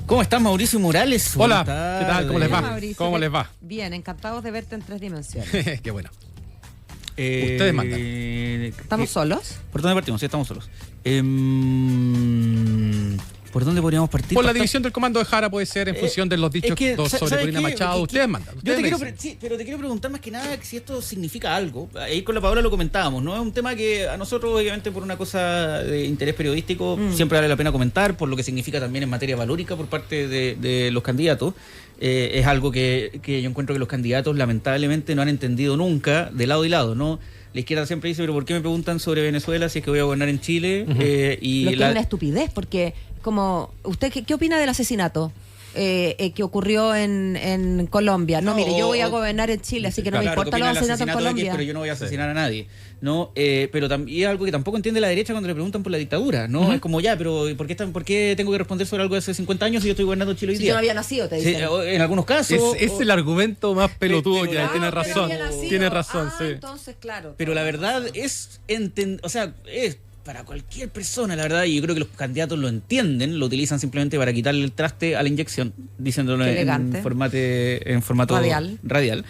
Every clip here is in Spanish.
¿Cómo estás, Mauricio Morales? Hola, ¿qué tal? ¿Cómo les va? Mauricio, ¿Cómo les va? Bien, encantados de verte en 3 dimensiones. Qué bueno. Ustedes mandan. ¿Estamos solos? ¿Por dónde partimos? Sí, estamos solos. ¿Por dónde podríamos partir? Por la división del comando de Jara puede ser en función de los dichos sobre Corina Machado. Ustedes mandan. Yo te quiero, sí, pero te quiero preguntar más que nada si esto significa algo. Ahí con la Paola lo comentábamos, ¿no? Es un tema que a nosotros, obviamente, por una cosa de interés periodístico, siempre vale la pena comentar, por lo que significa también en materia valórica por parte de los candidatos. Es algo que yo encuentro que los candidatos lamentablemente no han entendido nunca, de lado y lado, ¿no? La izquierda siempre dice, pero ¿por qué me preguntan sobre Venezuela si es que voy a gobernar en Chile? Y lo que es una estupidez, porque como ¿usted qué opina del asesinato que ocurrió en Colombia? No, mire, yo voy a gobernar en Chile, así que no me importa los asesinatos en Colombia. Pero yo no voy a asesinar a nadie, ¿no? Pero también es algo que tampoco entiende la derecha cuando le preguntan por la dictadura, ¿no? Es como, ya, pero ¿por qué tengo que responder sobre algo de hace 50 años si yo estoy gobernando Chile hoy día? Si yo no había nacido, te dicen. Sí, en algunos casos. Es el argumento más pelotudo que hay, tiene razón. Tiene razón, sí. Entonces, claro. Pero la verdad es para cualquier persona, la verdad, y yo creo que los candidatos lo entienden, lo utilizan simplemente para quitarle el traste a la inyección, diciéndolo en formato radial.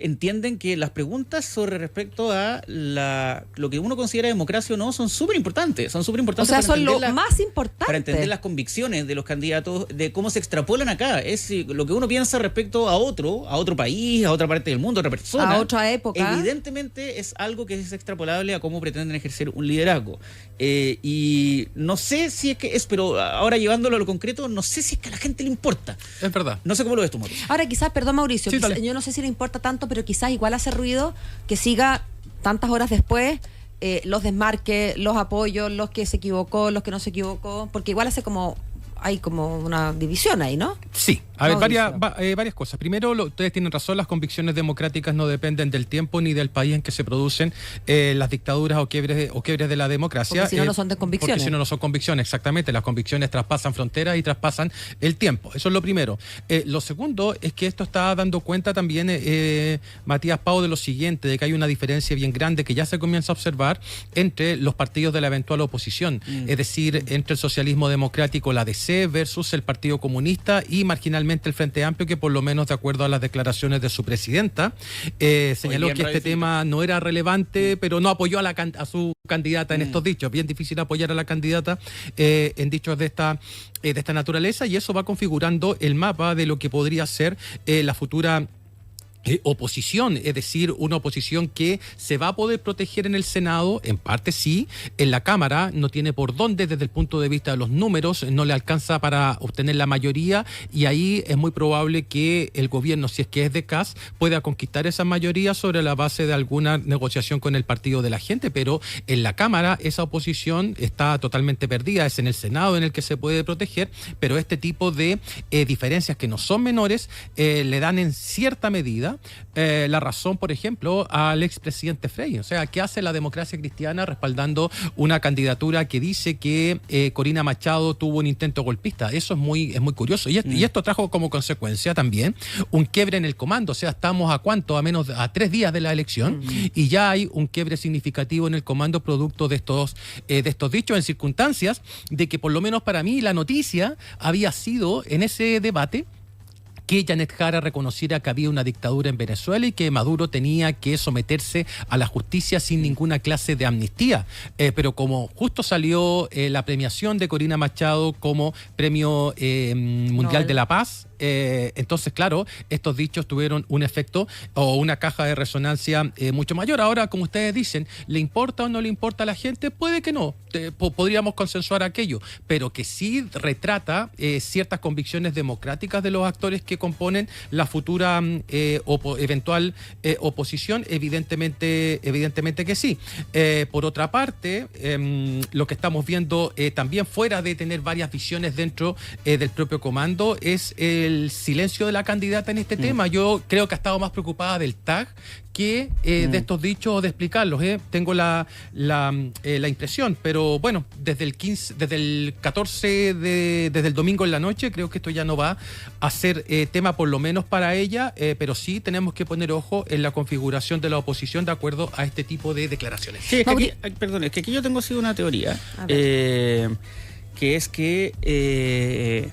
Entienden que las preguntas sobre respecto a lo que uno considera democracia o no son súper importantes. Son súper importantes. O sea, son lo más importante. Para entender las convicciones de los candidatos, de cómo se extrapolan acá. Es lo que uno piensa respecto a otro país, a otra parte del mundo, a otra persona. A otra época. Evidentemente es algo que es extrapolable a cómo pretenden ejercer un liderazgo. Y no sé si es que pero ahora llevándolo a lo concreto, no sé si es que a la gente le importa. Es verdad. No sé cómo lo ves tú, Mauricio. Ahora quizás, perdón Mauricio, Sí, yo no sé si le importa tanto, pero quizás igual hace ruido que siga tantas horas después los desmarques, los apoyos, los que se equivocó, los que no se equivocó, porque igual hay como una división ahí, ¿no? Sí, a ver, varias cosas. Primero, ustedes tienen razón, las convicciones democráticas no dependen del tiempo ni del país en que se producen las dictaduras o quiebres de la democracia. Porque si no son de convicciones. Porque si no son convicciones, exactamente. Las convicciones traspasan fronteras y traspasan el tiempo. Eso es lo primero. Lo segundo es que esto está dando cuenta también Matías Pau de lo siguiente, de que hay una diferencia bien grande que ya se comienza a observar entre los partidos de la eventual oposición. Es decir, entre el socialismo democrático, la DC, versus el Partido Comunista y marginalmente el Frente Amplio, que por lo menos de acuerdo a las declaraciones de su presidenta señaló que este tema no era relevante, pero no apoyó a su candidata en estos dichos. Bien difícil apoyar a la candidata en dichos de esta naturaleza, y eso va configurando el mapa de lo que podría ser la futura oposición, es decir, una oposición que se va a poder proteger en el Senado, en parte sí, en la Cámara no tiene por dónde desde el punto de vista de los números, no le alcanza para obtener la mayoría, y ahí es muy probable que el gobierno, si es que es de Kast, pueda conquistar esa mayoría sobre la base de alguna negociación con el Partido de la Gente, pero en la Cámara esa oposición está totalmente perdida, es en el Senado en el que se puede proteger, pero este tipo de diferencias que no son menores le dan en cierta medida la razón, por ejemplo, al expresidente Frei. O sea, ¿qué hace la democracia cristiana respaldando una candidatura que dice que Corina Machado tuvo un intento golpista? Eso es muy curioso. Y esto trajo como consecuencia también un quiebre en el comando. O sea, estamos a 3 días de la elección y ya hay un quiebre significativo en el comando producto de estos dichos, en circunstancias de que, por lo menos para mí, la noticia había sido en ese debate que Janet Jara reconociera que había una dictadura en Venezuela y que Maduro tenía que someterse a la justicia sin ninguna clase de amnistía. Pero como justo salió la premiación de Corina Machado como Premio Mundial de la Paz, entonces, claro, estos dichos tuvieron un efecto o una caja de resonancia mucho mayor. Ahora, como ustedes dicen, ¿le importa o no le importa a la gente? Puede que no, podríamos consensuar aquello, pero que sí retrata ciertas convicciones democráticas de los actores que componen la futura eventual oposición, evidentemente que sí. Por otra parte, lo que estamos viendo también, fuera de tener varias visiones dentro del propio comando, es el silencio de la candidata en este tema. Yo creo que ha estado más preocupada del tag que de estos dichos o de explicarlos. Tengo la impresión, pero bueno, desde el 14, desde el domingo en la noche, creo que esto ya no va a ser tema, por lo menos para ella, pero sí tenemos que poner ojo en la configuración de la oposición de acuerdo a este tipo de declaraciones. Sí, es que aquí yo tengo así una teoría. que es que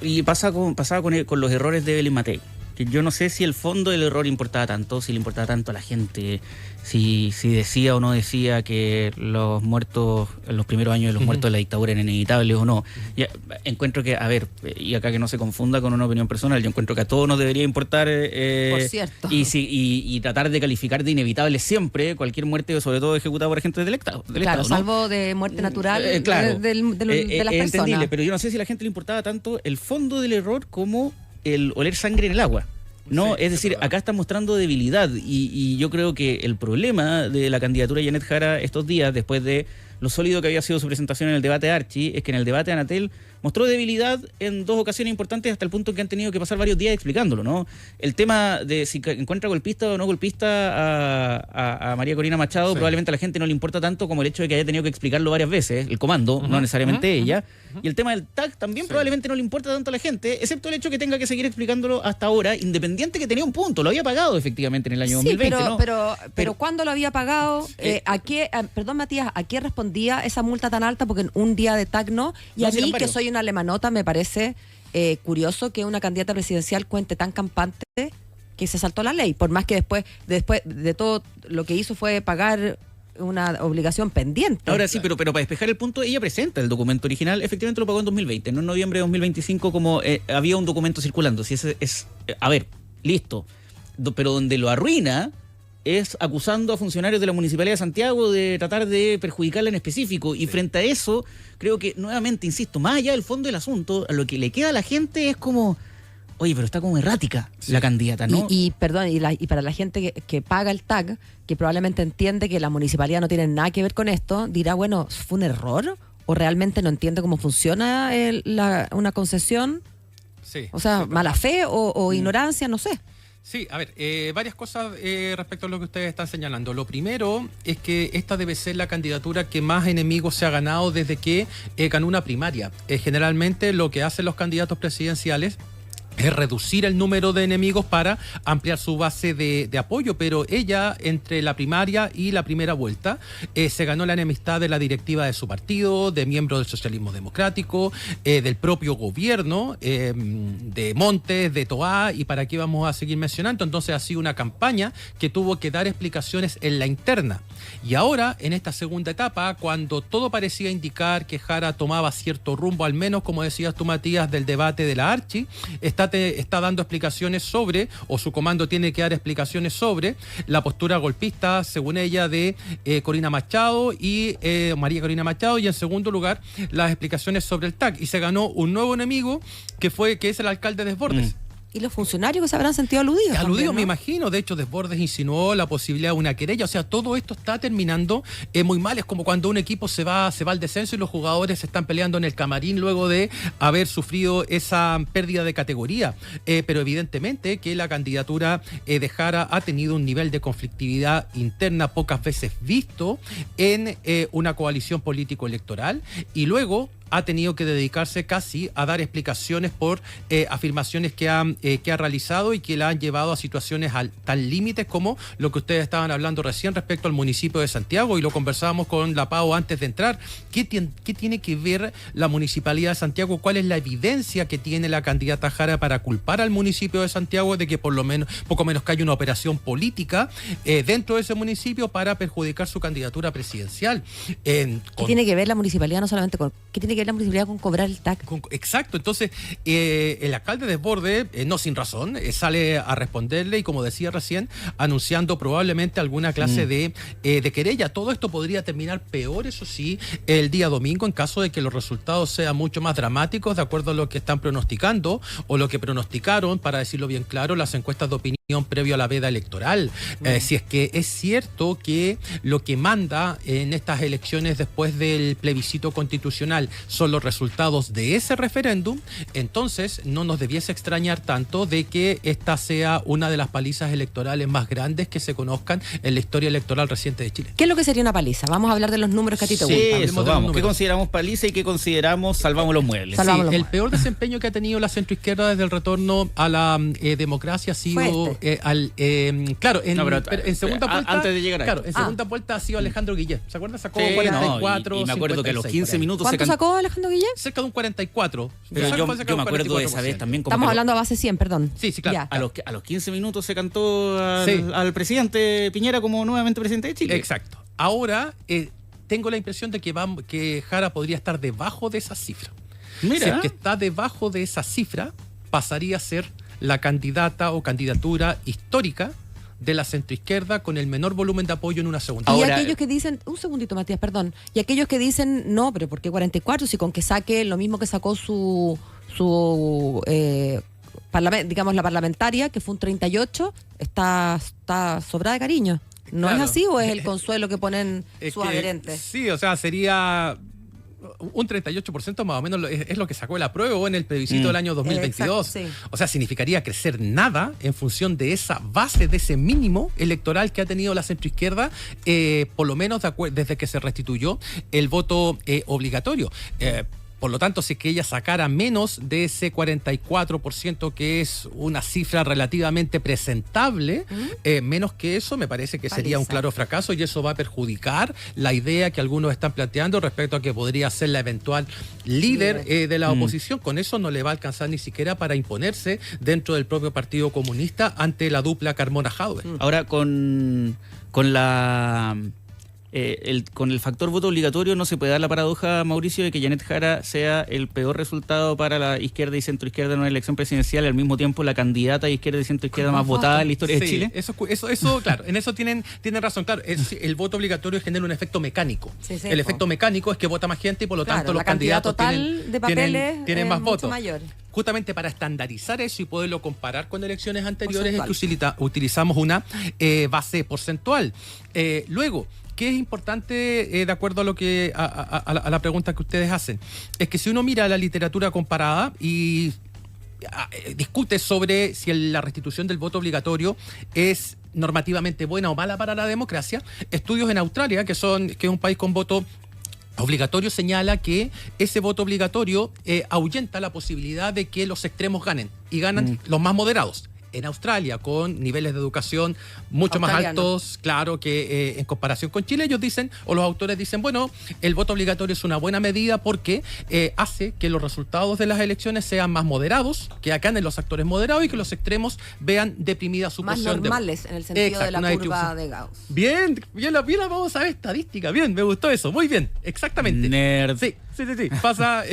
y pasaba con los errores de Belén Matei. Que yo no sé si el fondo del error importaba tanto, si le importaba tanto a la gente, si decía o no decía que los muertos, en los primeros años de los muertos de la dictadura eran inevitables o no. Ya, encuentro que, a ver, y acá que no se confunda con una opinión personal, yo encuentro que a todos nos debería importar por cierto. y tratar de calificar de inevitable siempre cualquier muerte, sobre todo ejecutada por agentes del Estado. Claro, ¿no? salvo de muerte natural claro. de las Entendible, personas. pero yo no sé si a la gente le importaba tanto el fondo del error como el oler sangre en el agua. No, Sí, es decir, acá están mostrando debilidad y yo creo que el problema de la candidatura de Janet Jara estos días, después de lo sólido que había sido su presentación en el debate de Archie, es que en el debate de Anatel mostró debilidad en dos ocasiones importantes hasta el punto en que han tenido que pasar varios días explicándolo, ¿no? El tema de si encuentra golpista o no golpista a María Corina Machado, probablemente a la gente no le importa tanto como el hecho de que haya tenido que explicarlo varias veces, el comando, no necesariamente ella. Y el tema del TAC también probablemente no le importa tanto a la gente, excepto el hecho que tenga que seguir explicándolo hasta ahora, independiente que tenía un punto, lo había pagado efectivamente en el año 2020, ¿no? Pero ¿cuándo lo había pagado? Perdón, Matías, ¿a qué respondía esa multa tan alta? Porque en un día de TAC no. Y No, a sí, mí, eran que varios. soy una alemanota, me parece curioso que una candidata presidencial cuente tan campante que se saltó la ley, por más que después de todo lo que hizo fue pagar una obligación pendiente. Ahora sí, pero para despejar el punto, ella presenta el documento original, efectivamente lo pagó en 2020, no en noviembre de 2025 como había un documento circulando. Si ese es, a ver, listo, pero donde lo arruina es acusando a funcionarios de la Municipalidad de Santiago de tratar de perjudicarla en específico. Y frente a eso, creo que, nuevamente, insisto, más allá del fondo del asunto, a lo que le queda a la gente es como, oye, pero está como errática la candidata, ¿no? Perdón, y para la gente que paga el TAC, que probablemente entiende que la municipalidad no tiene nada que ver con esto, dirá, bueno, ¿fue un error? ¿O realmente no entiende cómo funciona una concesión? Sí. O sea, mala fe o ignorancia, no sé. Sí, a ver, varias cosas respecto a lo que ustedes están señalando. Lo primero es que esta debe ser la candidatura que más enemigos se ha ganado desde que ganó una primaria. Generalmente lo que hacen los candidatos presidenciales es reducir el número de enemigos para ampliar su base de apoyo, pero ella, entre la primaria y la primera vuelta, se ganó la enemistad de la directiva de su partido, de miembros del socialismo democrático, del propio gobierno, de Montes, de Toá, y para qué vamos a seguir mencionando. Entonces ha sido una campaña que tuvo que dar explicaciones en la interna. Y ahora, en esta segunda etapa, cuando todo parecía indicar que Jara tomaba cierto rumbo, al menos como decías tú, Matías, del debate de la Archi, está dando explicaciones sobre, o su comando tiene que dar explicaciones sobre, la postura golpista, según ella, de Corina Machado y María Corina Machado, y en segundo lugar, las explicaciones sobre el TAC. Y se ganó un nuevo enemigo que es el alcalde Desbordes. Y los funcionarios que se habrán sentido aludidos. Aludidos, también, ¿no? me imagino. De hecho, Desbordes insinuó la posibilidad de una querella. O sea, todo esto está terminando muy mal. Es como cuando un equipo se va al descenso y los jugadores se están peleando en el camarín luego de haber sufrido esa pérdida de categoría. Pero evidentemente que la candidatura de Jara ha tenido un nivel de conflictividad interna pocas veces visto en una coalición político-electoral. Y luego ha tenido que dedicarse casi a dar explicaciones por afirmaciones que ha realizado y que la han llevado a situaciones tan límites como lo que ustedes estaban hablando recién respecto al municipio de Santiago, y lo conversábamos con la Pau antes de entrar. ¿Qué tiene que ver la Municipalidad de Santiago? ¿Cuál es la evidencia que tiene la candidata Jara para culpar al municipio de Santiago de que poco menos que hay una operación política dentro de ese municipio para perjudicar su candidatura presidencial? ¿Qué tiene que ver la municipalidad no solamente con... ¿Qué tiene que ver la municipalidad con cobrar el TAC? Exacto, entonces el alcalde Desbordes, no sin razón, sale a responderle y, como decía recién, anunciando probablemente alguna clase de querella. Todo esto podría terminar peor, eso sí, el día domingo, en caso de que los resultados sean mucho más dramáticos, de acuerdo a lo que están pronosticando o lo que pronosticaron, para decirlo bien claro, las encuestas de opinión previo a la veda electoral. Si es que es cierto que lo que manda en estas elecciones después del plebiscito constitucional son los resultados de ese referéndum, entonces no nos debiese extrañar tanto de que esta sea una de las palizas electorales más grandes que se conozcan en la historia electoral reciente de Chile. ¿Qué es lo que sería una paliza? Vamos a hablar de los números que a ti te Sí, gustan. eso, vamos. ¿Qué consideramos paliza y qué consideramos salvamos los muebles? Salvamos los El muebles. peor desempeño que ha tenido la centroizquierda desde el retorno a la democracia ha sido Claro, No, pero en segunda vuelta. antes de llegar a Claro, eso. en segunda vuelta ha sido Alejandro Guillet. ¿Se acuerdan? Sacó Sí, 44. no, y me acuerdo que a los 56 15 por ahí. minutos ¿Cuánto sacó Alejandro Guillén? Cerca de un 44. Pero Fue yo cerca de me un acuerdo de esa vez 44%. también. Como Estamos que hablando a base 100, perdón. Sí, claro. Ya. a los 15 minutos se cantó Sí. al presidente Piñera como nuevamente presidente de Chile. Exacto. Ahora tengo la impresión de que Jara podría estar debajo de esa cifra. Mira. Si es que está debajo de esa cifra, pasaría a ser la candidata o candidatura histórica de la centroizquierda con el menor volumen de apoyo en una segunda. Y Ahora, aquellos que dicen, un segundito Matías, perdón, y aquellos que dicen, no, pero ¿por qué 44? Si con que saque lo mismo que sacó su digamos, la parlamentaria, que fue un 38, está sobrada de cariño. ¿No Claro. es así o es el consuelo que ponen Es sus que, adherentes? Sí, o sea, sería un 38% más o menos es lo que sacó el apruebo en el plebiscito del año 2022. Exacto, sí. O sea, significaría crecer nada en función de esa base, de ese mínimo electoral que ha tenido la centroizquierda, por lo menos desde que se restituyó el voto obligatorio. Por lo tanto, si es que ella sacara menos de ese 44%, que es una cifra relativamente presentable, menos que eso, me parece que sería un Paliza. claro fracaso y eso va a perjudicar la idea que algunos están planteando respecto a que podría ser la eventual líder de la oposición. Con eso no le va a alcanzar ni siquiera para imponerse dentro del propio Partido Comunista ante la dupla Carmona-Jadwe. Ahora con la con el factor voto obligatorio no se puede dar la paradoja, Mauricio, de que Janet Jara sea el peor resultado para la izquierda y centroizquierda en una elección presidencial y al mismo tiempo la candidata de izquierda y centroizquierda más votada en la historia de Sí, Chile. Eso, claro, en eso tienen razón. Claro, el voto obligatorio genera un efecto mecánico. Sí, sí, el po. efecto mecánico es que vota más gente y por lo Claro, tanto la los cantidad candidatos total de papeles tienen es más mucho votos. mayor. Justamente para estandarizar eso y poderlo comparar con elecciones anteriores es Porcentual. que utilizamos una base porcentual. Luego, ¿qué es importante, de acuerdo a lo que a la pregunta que ustedes hacen? Es que si uno mira la literatura comparada y discute sobre si la restitución del voto obligatorio es normativamente buena o mala para la democracia, estudios en Australia, que es un país con voto obligatorio, señala que ese voto obligatorio ahuyenta la posibilidad de que los extremos ganen y ganan los más moderados. En Australia, con niveles de educación mucho más altos, claro, que en comparación con Chile, ellos dicen, o los autores dicen, bueno, el voto obligatorio es una buena medida porque hace que los resultados de las elecciones sean más moderados, que ganen los actores moderados y que los extremos vean deprimida su Más posición. normales en el sentido de la curva de Gauss. Bien, la vamos a ver estadística, bien, me gustó eso, muy bien, exactamente. Nerd. Sí, pasa,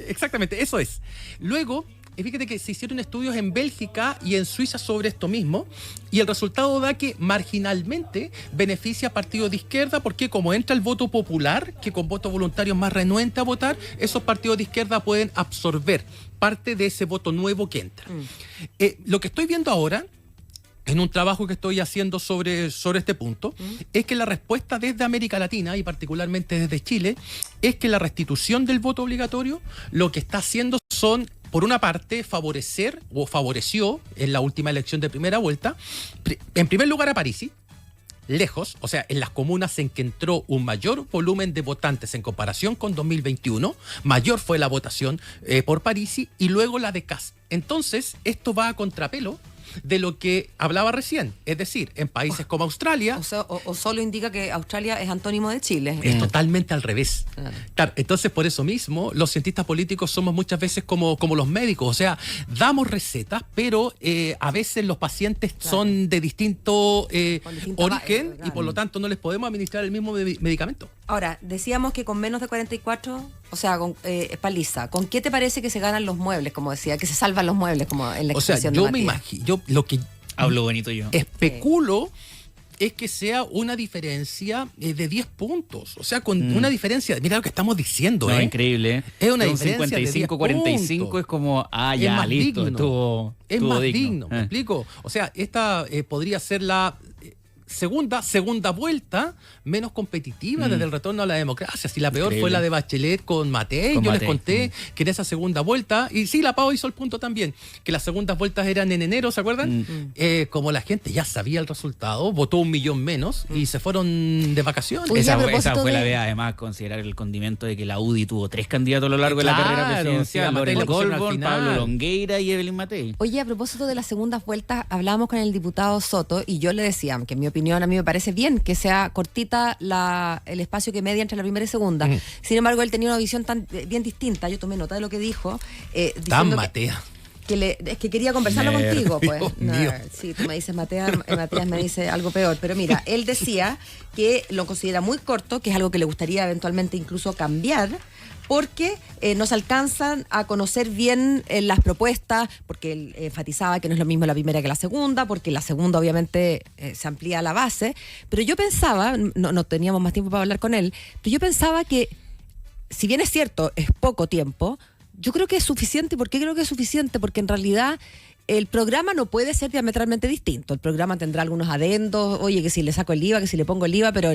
exactamente, eso es. Luego, fíjate que se hicieron estudios en Bélgica y en Suiza sobre esto mismo y el resultado da que marginalmente beneficia a partidos de izquierda porque como entra el voto popular, que con voto voluntario es más renuente a votar, esos partidos de izquierda pueden absorber parte de ese voto nuevo que entra. Lo que estoy viendo ahora, en un trabajo que estoy haciendo sobre este punto, es que la respuesta desde América Latina y particularmente desde Chile es que la restitución del voto obligatorio lo que está haciendo son, por una parte, favoreció en la última elección de primera vuelta, en primer lugar a Parisi, lejos, o sea, en las comunas en que entró un mayor volumen de votantes en comparación con 2021, mayor fue la votación por Parisi y luego la de Kast. Entonces, esto va a contrapelo de lo que hablaba recién, es decir, en países como Australia... O solo indica que Australia es antónimo de Chile. Es totalmente al revés. Claro, entonces, por eso mismo, los cientistas políticos somos muchas veces como los médicos. O sea, damos recetas, pero a veces los pacientes son de distinto origen y por lo tanto no les podemos administrar el mismo medicamento. Ahora, decíamos que con menos de 44, o sea, con paliza, ¿con qué te parece que se ganan los muebles, como decía, que se salvan los muebles, como en la expresión yo de me Matías? imagino, lo que Hablo bonito yo. especulo es que sea una diferencia de 10 puntos. O sea, con una diferencia, mira lo que estamos diciendo, No, increíble. Es una un diferencia de 55-45 puntos. es como, Es ya, más listo, digno. estuvo Es más digno. digno, ¿me explico? O sea, esta podría ser segunda vuelta menos competitiva desde el retorno a la democracia. Si la peor fue la de Bachelet con Matei, yo les conté que en esa segunda vuelta, y sí, la Pau hizo el punto también, que las segundas vueltas eran en enero, ¿se acuerdan? Como la gente ya sabía el resultado, votó 1 millón menos y se fueron de vacaciones. Oye, Esa propósito fue la de- idea, además, considerar el condimento de que la UDI tuvo 3 candidatos a lo largo de la Claro, carrera presidencial: sí, a Matei Lorenzo le pusieron al Goldborn, final. Pablo Longueira y Evelyn Matei. Oye, a propósito de las segundas vueltas, hablábamos con el diputado Soto y yo le decía que en mi opinión a mí me parece bien que sea cortita el espacio que media entre la primera y segunda. Sin embargo, él tenía una visión bien distinta. Yo tomé nota de lo que dijo. Tan diciendo Matea. es que quería conversarlo Nerd. contigo, pues. Dios mío. Sí, tú me dices Matías me dice algo peor. Pero mira, él decía que lo considera muy corto, que es algo que le gustaría eventualmente incluso cambiar, porque no se alcanzan a conocer bien las propuestas, porque él enfatizaba que no es lo mismo la primera que la segunda, porque la segunda obviamente se amplía la base. Pero yo pensaba, no teníamos más tiempo para hablar con él, pero yo pensaba que, si bien es cierto, es poco tiempo, yo creo que es suficiente. ¿Por qué creo que es suficiente? Porque en realidad el programa no puede ser diametralmente distinto. El programa tendrá algunos adendos, oye, que si le saco el IVA, que si le pongo el IVA, pero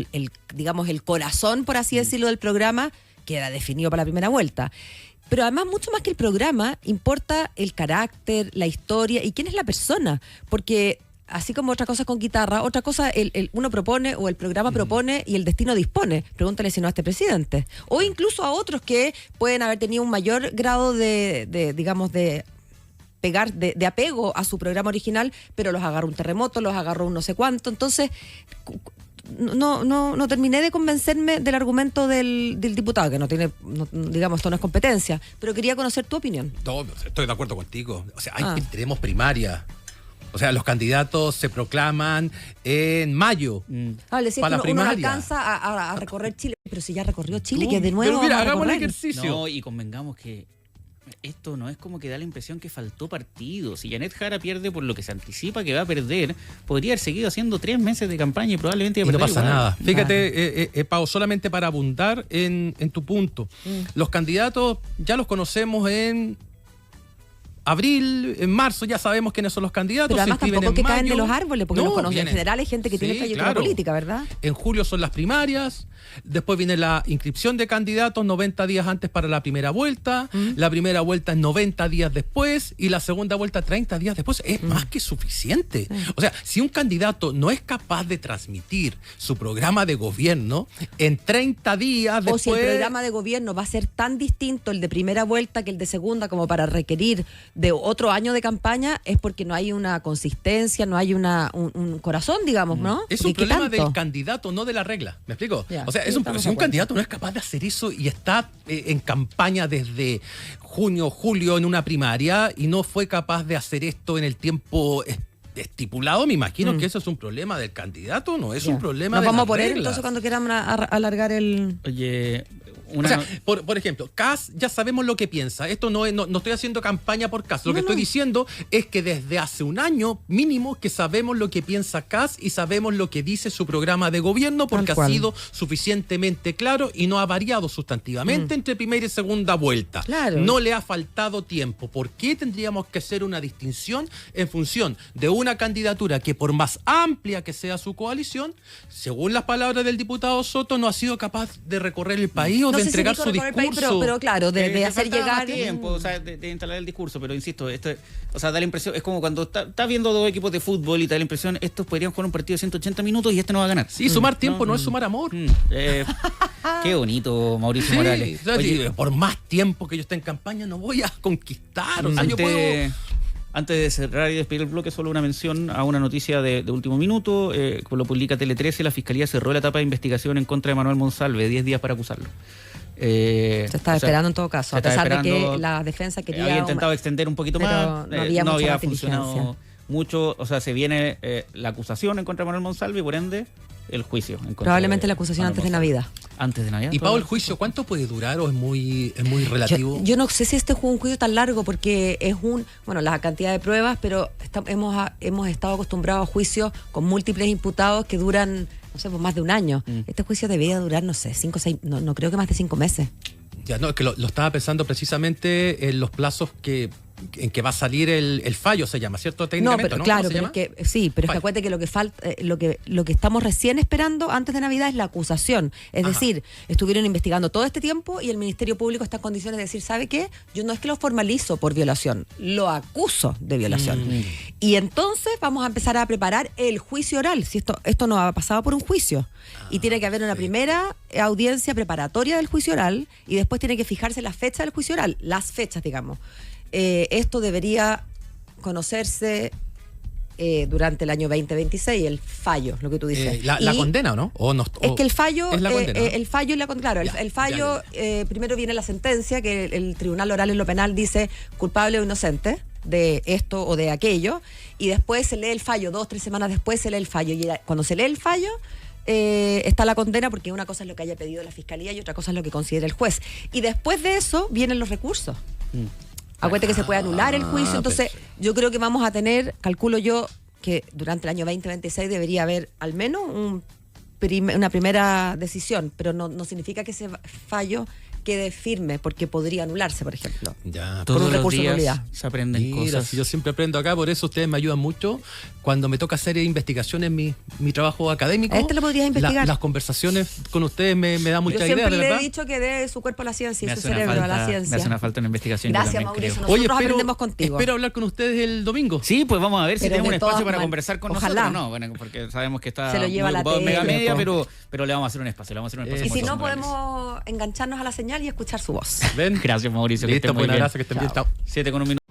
digamos, el corazón, por así decirlo, del programa queda definido para la primera vuelta. Pero además, mucho más que el programa, importa el carácter, la historia y quién es la persona. Porque así como otra cosa con guitarra, otra cosa uno propone o el programa propone y el destino dispone. Pregúntale si no a este presidente. O incluso a otros que pueden haber tenido un mayor grado digamos, de apego a su programa original, pero los agarró un terremoto, los agarró un no sé cuánto. Entonces, no terminé de convencerme del argumento del diputado, que digamos, esto no es competencia, pero quería conocer tu opinión. No, estoy de acuerdo contigo. O sea, tenemos primaria. O sea, los candidatos se proclaman en mayo. Le decía para la que uno no primaria. alcanza a recorrer Chile, pero si ya recorrió Chile, que de Pero nuevo mira, vamos a hagamos el recorrer. ejercicio. No, y convengamos que esto no es como que da la impresión que faltó partido. Si Janet Jara pierde por lo que se anticipa que va a perder, podría haber seguido haciendo 3 meses de campaña y probablemente iba a Y no perder pasa igual. nada. Fíjate, Pau, solamente para abundar en tu punto. Los candidatos ya los conocemos en abril, en marzo, ya sabemos quiénes son los candidatos. Pero además se inscriben tampoco que en caen de mayo. los árboles, porque No, los conocen. En vienen. general hay gente que tiene Sí, trayectoria claro. política, ¿verdad? En julio son las primarias, después viene la inscripción de candidatos 90 días antes para la primera vuelta, la primera vuelta es 90 días después y la segunda vuelta 30 días después. Es más que suficiente. O sea, si un candidato no es capaz de transmitir su programa de gobierno en 30 días después... O si el programa de gobierno va a ser tan distinto el de primera vuelta que el de segunda, como para requerir de otro año de campaña, es porque no hay una consistencia, no hay un corazón, digamos, ¿no? Es un Porque, ¿qué problema tanto? del candidato, no de la regla. ¿Me explico? Ya, o sea, sí, si estamos de un acuerdo. candidato no es capaz de hacer eso y está en campaña desde junio, julio en una primaria y no fue capaz de hacer esto en el tiempo estipulado, me imagino que eso es un problema del candidato, no es Ya. un problema Nos de vamos a las poner reglas. entonces cuando quieran alargar el... Oye, O sea, por ejemplo, Kast ya sabemos lo que piensa. Esto no estoy haciendo campaña por Kast. Lo que estoy diciendo es que desde hace un año mínimo que sabemos lo que piensa Kast y sabemos lo que dice su programa de gobierno porque Tal ha cual. sido suficientemente claro y no ha variado sustantivamente entre primera y segunda vuelta. Claro. No le ha faltado tiempo. ¿Por qué tendríamos que hacer una distinción en función de una candidatura que por más amplia que sea su coalición, según las palabras del diputado Soto, no ha sido capaz de recorrer el país o No de sé si entregar dijo su recorrer el país, discurso? pero claro, de que hacer faltaba llegar... más tiempo, o sea, de instalar el discurso, pero insisto, o sea, da la impresión, es como cuando estás viendo 2 equipos de fútbol y te da la impresión, estos podrían jugar un partido de 180 minutos y este no va a ganar. Sí, sumar tiempo no es sumar amor. Qué bonito, Mauricio Sí, Morales. o sea, Oye, por más tiempo que yo esté en campaña no voy a conquistar. O sea, yo puedo... Antes de cerrar y despedir el bloque, solo una mención a una noticia de último minuto. Lo publica Tele 13, la Fiscalía cerró la etapa de investigación en contra de Manuel Monsalve, 10 días para acusarlo. Se estaba esperando en todo caso, se a estaba pesar de esperando, que la defensa quería... había intentado extender un poquito pero más, no había mucha funcionado inteligencia. mucho. O sea, se viene la acusación en contra de Manuel Monsalve y por ende el juicio. En contra Probablemente la acusación Manuel antes de Monsalve. Navidad. Antes de Navidad. Y Pau, el juicio, ¿cuánto puede durar o es muy relativo? Yo no sé si este fue un juicio tan largo porque es la cantidad de pruebas, pero hemos estado acostumbrados a juicios con múltiples imputados que duran, no sé, pues más de un año. Este juicio debía durar, no sé, 5 o 6, no creo que más de 5 meses. Ya no, es que lo estaba pensando precisamente en los plazos que en que va a salir el fallo, se llama, ¿cierto? No, Técnicamente, pero ¿no? claro, ¿Cómo se pero llama? es que sí, pero es que Fallo. acuérdate que lo que falta, lo que estamos recién esperando antes de Navidad es la acusación. Es Ajá. decir, estuvieron investigando todo este tiempo y el Ministerio Público está en condiciones de decir, ¿sabe qué? Yo no es que lo formalizo por violación, lo acuso de violación. Y entonces vamos a empezar a preparar el juicio oral. Si esto no ha pasado por un juicio. Y tiene que haber una primera audiencia preparatoria del juicio oral y después tiene que fijarse la fecha del juicio oral, las fechas, digamos. Esto debería conocerse durante el año 2026, el fallo, lo que tú dices. La condena, ¿o no? ¿O no? Es que el fallo, es la condena, ¿no? el fallo y la claro, Ya, el fallo, primero viene la sentencia, que el Tribunal Oral en lo Penal dice culpable o inocente de esto o de aquello, y después se lee el fallo, 2-3 semanas después se lee el fallo, y cuando se lee el fallo está la condena, porque una cosa es lo que haya pedido la Fiscalía y otra cosa es lo que considera el juez. Y después de eso vienen los recursos. Acuérdate que se puede anular el juicio, entonces yo creo que vamos a tener, calculo yo, que durante el año 2026 debería haber al menos una primera decisión, pero no significa que ese fallo quede firme, porque podría anularse, por ejemplo. Ya, Todos un los recurso de días nulidad. se aprenden Mira, cosas. si yo siempre aprendo acá, por eso ustedes me ayudan mucho. Cuando me toca hacer investigaciones en mi trabajo académico, ¿A este lo podrías investigar? las conversaciones con ustedes me dan Yo mucha siempre idea, de le he verdad. dicho que dé su cuerpo a la ciencia y Me su hace una cerebro a la falta- ciencia. Me hace una falta una investigación. yo Gracias, también Mauricio. creo. Nosotros aprendemos contigo. espero hablar con ustedes el domingo. Sí, pues vamos a ver si Pero tenemos un de espacio todas para man- conversar con ojalá. nosotros. No, bueno, porque sabemos que está Se lo lleva muy la ocupado en Mega tele, Media, todo. pero le vamos a hacer un espacio. Le vamos a hacer un espacio Y muy si no, personal. podemos engancharnos a la señal y escuchar su voz. ¿Ven? Gracias, Mauricio. que Listo, estés muy pues un bien. abrazo, que estén bien. Chao. Chao. 7 con un minuto.